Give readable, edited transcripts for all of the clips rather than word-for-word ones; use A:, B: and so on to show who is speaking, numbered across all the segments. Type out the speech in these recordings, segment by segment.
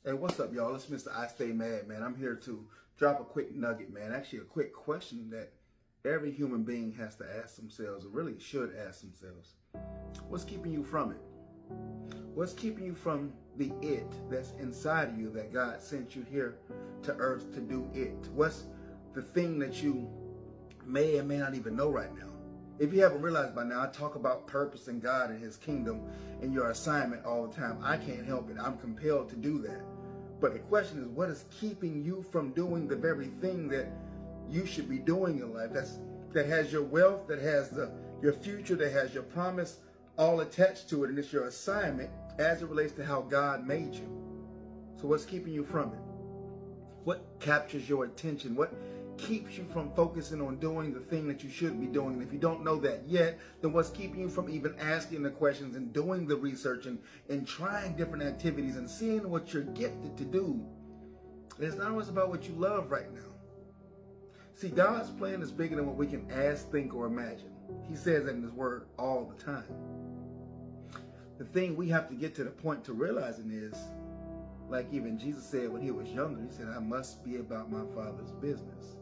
A: Hey, what's up, y'all? It's Mr. I Stay Mad, man. I'm here to drop a quick nugget, man. Actually, a quick question that every human being has to ask themselves, or really should ask themselves. What's keeping you from it? What's keeping you from the it that's inside of you that God sent you here to earth to do it? What's the thing that you may and may not even know right now? If you haven't realized by now, I talk about purpose and God and his kingdom and your assignment all the time. I can't help it. I'm compelled to do that. But the question is, what is keeping you from doing the very thing that you should be doing in life? That has your wealth, that has your future, that has your promise all attached to it, and it's your assignment as it relates to how God made you. So what's keeping you from it? What captures your attention? What keeps you from focusing on doing the thing that you should be doing? And if you don't know that yet, then what's keeping you from even asking the questions and doing the research and trying different activities and seeing what you're gifted to do? And it's not always about what you love right now. See, God's plan is bigger than what we can ask, think, or imagine. He says that in his word all the time. The thing we have to get to the point to realizing is, like even Jesus said when he was younger, he said, I must be about my Father's business.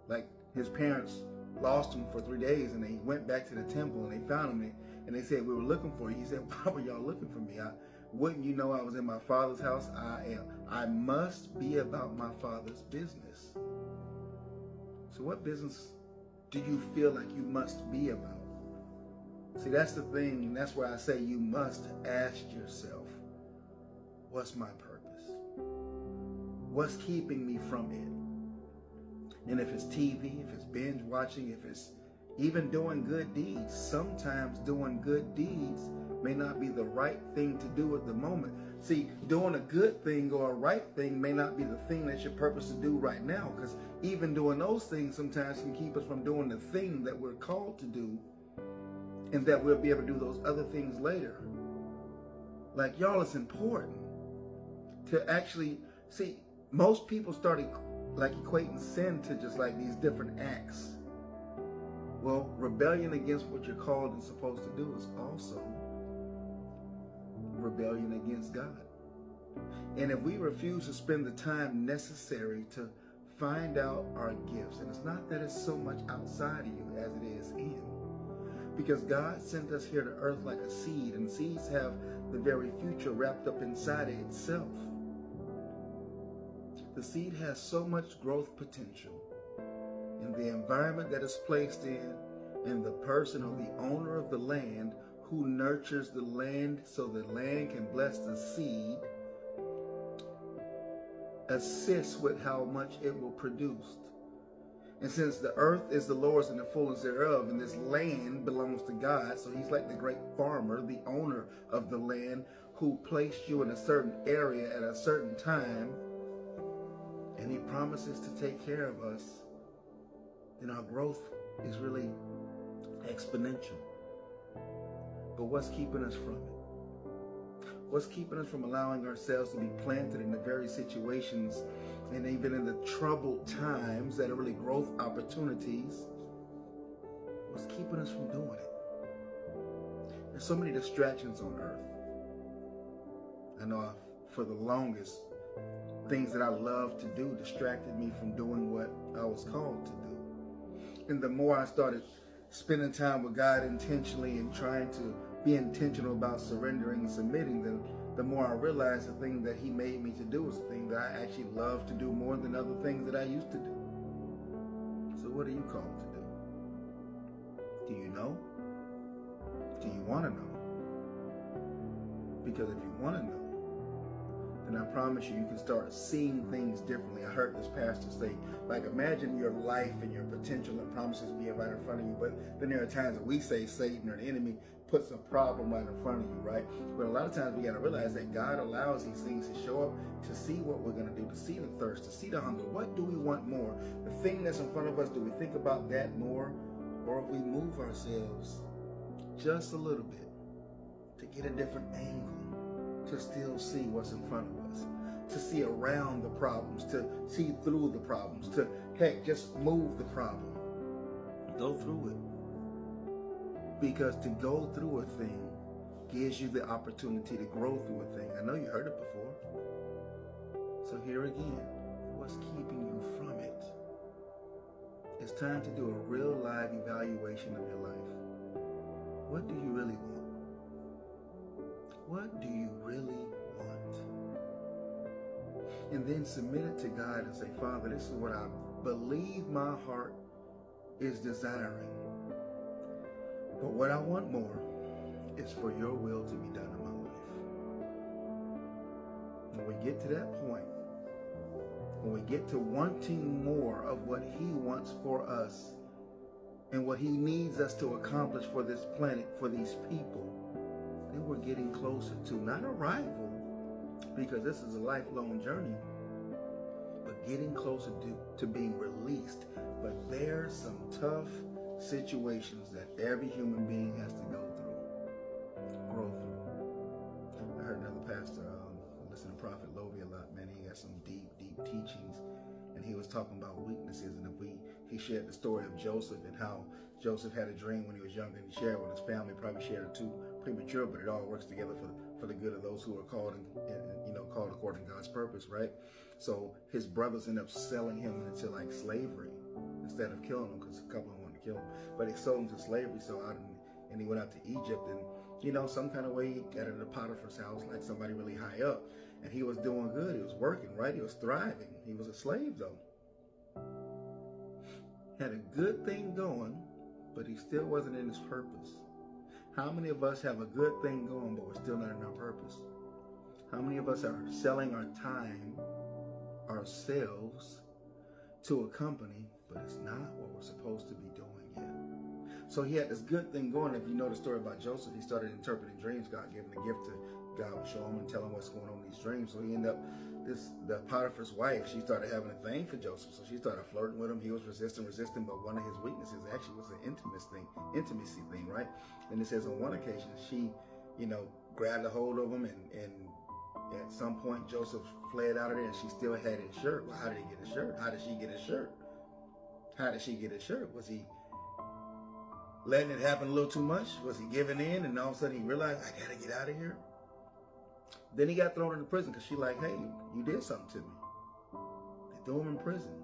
A: Like his parents lost him for 3 days and they went back to the temple and they found him and they said, we were looking for you. He said, why were y'all looking for me? Wouldn't you know I was in my Father's house? I am. I must be about my Father's business. So what business do you feel like you must be about? See, that's the thing, and that's why I say you must ask yourself, what's my purpose? What's keeping me from it? And if it's TV, if it's binge watching, if it's even doing good deeds, sometimes doing good deeds may not be the right thing to do at the moment. See, doing a good thing or a right thing may not be the thing that's your purpose to do right now, because even doing those things sometimes can keep us from doing the thing that we're called to do, and that we'll be able to do those other things later. Like, y'all, it's important to actually see. Most people started like equating sin to just like these different acts. Well, rebellion against what you're called and supposed to do is also rebellion against God. And if we refuse to spend the time necessary to find out our gifts, and it's not that it's so much outside of you as it is in, because God sent us here to earth like a seed, and seeds have the very future wrapped up inside it itself. The seed has so much growth potential in the environment that it's placed in, and the person or the owner of the land who nurtures the land so the land can bless the seed, assists with how much it will produce. And since the earth is the Lord's and the fullness thereof, and this land belongs to God, so he's like the great farmer, the owner of the land, who placed you in a certain area at a certain time, and he promises to take care of us, then our growth is really exponential. But what's keeping us from it? What's keeping us from allowing ourselves to be planted in the very situations and even in the troubled times that are really growth opportunities? What's keeping us from doing it? There's so many distractions on earth. I know for the longest, things that I love to do distracted me from doing what I was called to do. And the more I started spending time with God intentionally and trying to be intentional about surrendering and submitting, the more I realized the thing that he made me to do is the thing that I actually love to do more than other things that I used to do. So what are you called to do? Do you know? Do you want to know? Because if you want to know, then I promise you can start seeing things differently. I heard this pastor say, like, imagine your life and your potential and promises being right in front of you. But then there are times that we say Satan or the enemy puts a problem right in front of you, right? But a lot of times we got to realize that God allows these things to show up to see what we're going to do, to see the thirst, to see the hunger. What do we want more? The thing that's in front of us, do we think about that more? Or if we move ourselves just a little bit to get a different angle, to still see what's in front of us, to see around the problems, to see through the problems, to, heck, just move the problem. Go through it. Because to go through a thing gives you the opportunity to grow through a thing. I know you heard it before. So here again, what's keeping you from it? It's time to do a real live evaluation of your life. What do you really want? What do you really want? And then submit it to God and say, Father, this is what I believe my heart is desiring. But what I want more is for your will to be done in my life. When we get to that point, when we get to wanting more of what he wants for us and what he needs us to accomplish for this planet, for these people, then we're getting closer to not arrival, because this is a lifelong journey, but getting closer to being released. But there's some tough situations that every human being has to go through, grow through. I heard another pastor, I listen to Prophet Lovey a lot, man. He got some deep teachings, and he was talking about weaknesses. And he shared the story of Joseph and how Joseph had a dream when he was younger, and he shared with his family. Probably shared it too premature, but it all works together for the good of those who are called and called according to God's purpose, right? So his brothers end up selling him into like slavery instead of killing him, because a couple of them wanted to kill him, but they sold him to slavery. And he went out to Egypt, and some kind of way he got into Potiphar's house, like somebody really high up, and he was doing good. He was working, right? He was thriving. He was a slave though. Had a good thing going, but he still wasn't in his purpose. How many of us have a good thing going, but we're still not in our purpose? How many of us are selling our time, ourselves, to a company, but it's not what we're supposed to be doing yet? So he had this good thing going. If you know the story about Joseph, he started interpreting dreams. God gave him the gift to, God would show him and tell him what's going on in these dreams. So he ended up, the Potiphar's wife, she started having a thing for Joseph. So she started flirting with him. He was resisting, but one of his weaknesses actually was an intimacy thing, right? And it says on one occasion, she, grabbed a hold of him, and at some point Joseph fled out of there, and she still had his shirt. Well, how did he get his shirt? How did she get his shirt? How did she get his shirt? Was he letting it happen a little too much? Was he giving in, and all of a sudden he realized, I gotta get out of here? Then he got thrown into prison because she like, hey, you did something to me. They threw him in prison.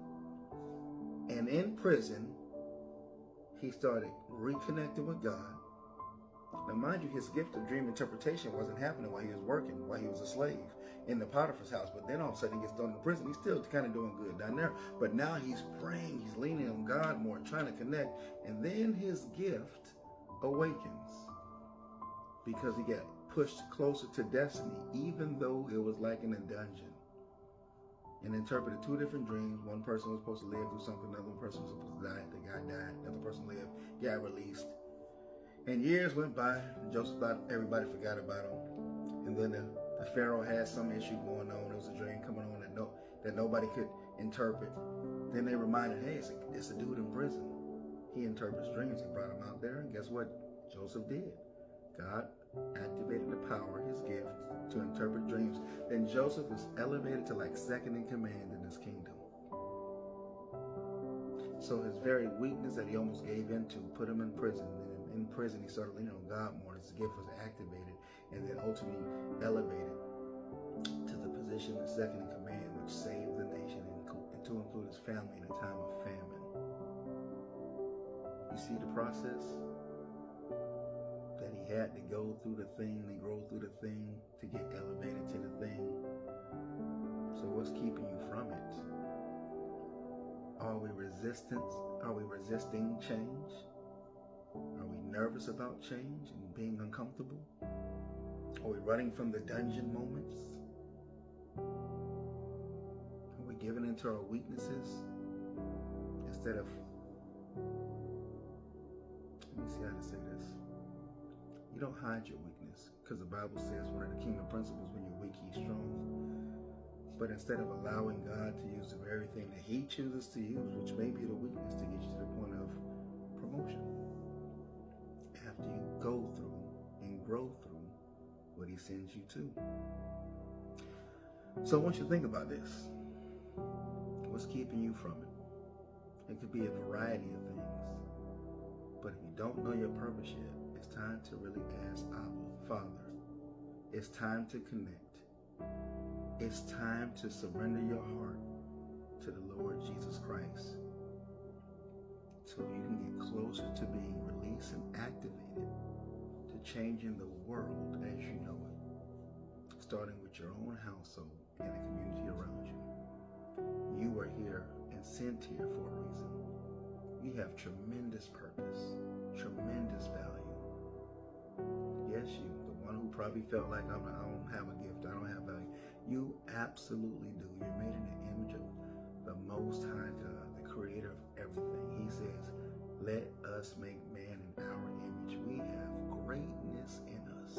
A: And in prison, he started reconnecting with God. Now, mind you, his gift of dream interpretation wasn't happening while he was working, while he was a slave in the Potiphar's house. But then all of a sudden he gets thrown in prison. He's still kind of doing good down there. But now he's praying, he's leaning on God more, trying to connect. And then his gift awakens because he got pushed closer to destiny, even though it was like in a dungeon. And interpreted two different dreams. One person was supposed to live through something, another person was supposed to die. The guy died, another person lived, got released. And years went by, and Joseph thought everybody forgot about him. And then the Pharaoh had some issue going on. There was a dream coming on that nobody could interpret. Then they reminded, hey, it's a dude in prison. He interprets dreams. He brought him out there, and guess what Joseph did? God activated the power, his gift, to interpret dreams. Then Joseph was elevated to like second in command in his kingdom. So his very weakness that he almost gave into put him in prison. And in prison, he started leaning on God more. His gift was activated and then ultimately elevated to the position of second in command, which saved the nation and to include his family in a time of famine. You see the process? That he had to go through the thing, to grow through the thing, to get elevated to the thing. So what's keeping you from it? Are we resisting change? Are we nervous about change and being uncomfortable? Are we running from the dungeon moments? Are we giving into our weaknesses instead of, let me see how to say this. You don't hide your weakness, because the Bible says one of the kingdom principles, when you're weak, he's strong. But instead of allowing God to use the very thing that he chooses to use, which may be the weakness, to get you to the point of promotion, after you go through and grow through what he sends you to. So I want you to think about this. What's keeping you from it? It could be a variety of things. But if you don't know your purpose yet, it's time to really ask Abba, Father, it's time to connect. It's time to surrender your heart to the Lord Jesus Christ so you can get closer to being released and activated to changing the world as you know it, starting with your own household and the community around you. You are here and sent here for a reason. You have tremendous purpose, tremendous value. Yes, you, the one who probably felt like I don't have a gift, I don't have value. You absolutely do. You're made in the image of the Most High God, the creator of everything. He says, let us make man in our image. We have greatness in us.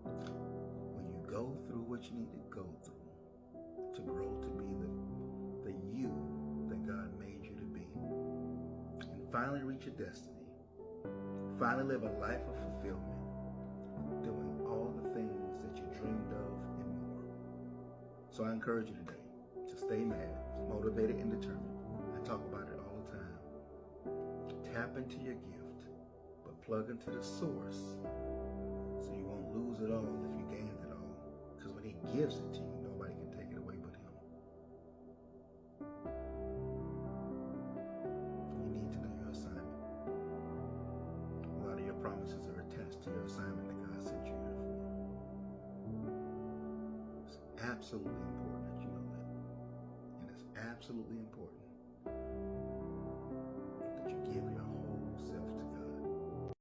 A: When you go through what you need to go through to grow to be the you that God made you to be, and finally reach your destiny, finally live a life of fulfillment, doing all the things that you dreamed of and more. So I encourage you today to stay mad, motivated, and determined. I talk about it all the time. Tap into your gift, but plug into the source so you won't lose it all if you gained it all. Because when he gives it to you, nobody can take it away but him. You need to know your assignment. A lot of your promises are attached to your assignment that God sent you here for. It's absolutely important that you know that. And it's absolutely important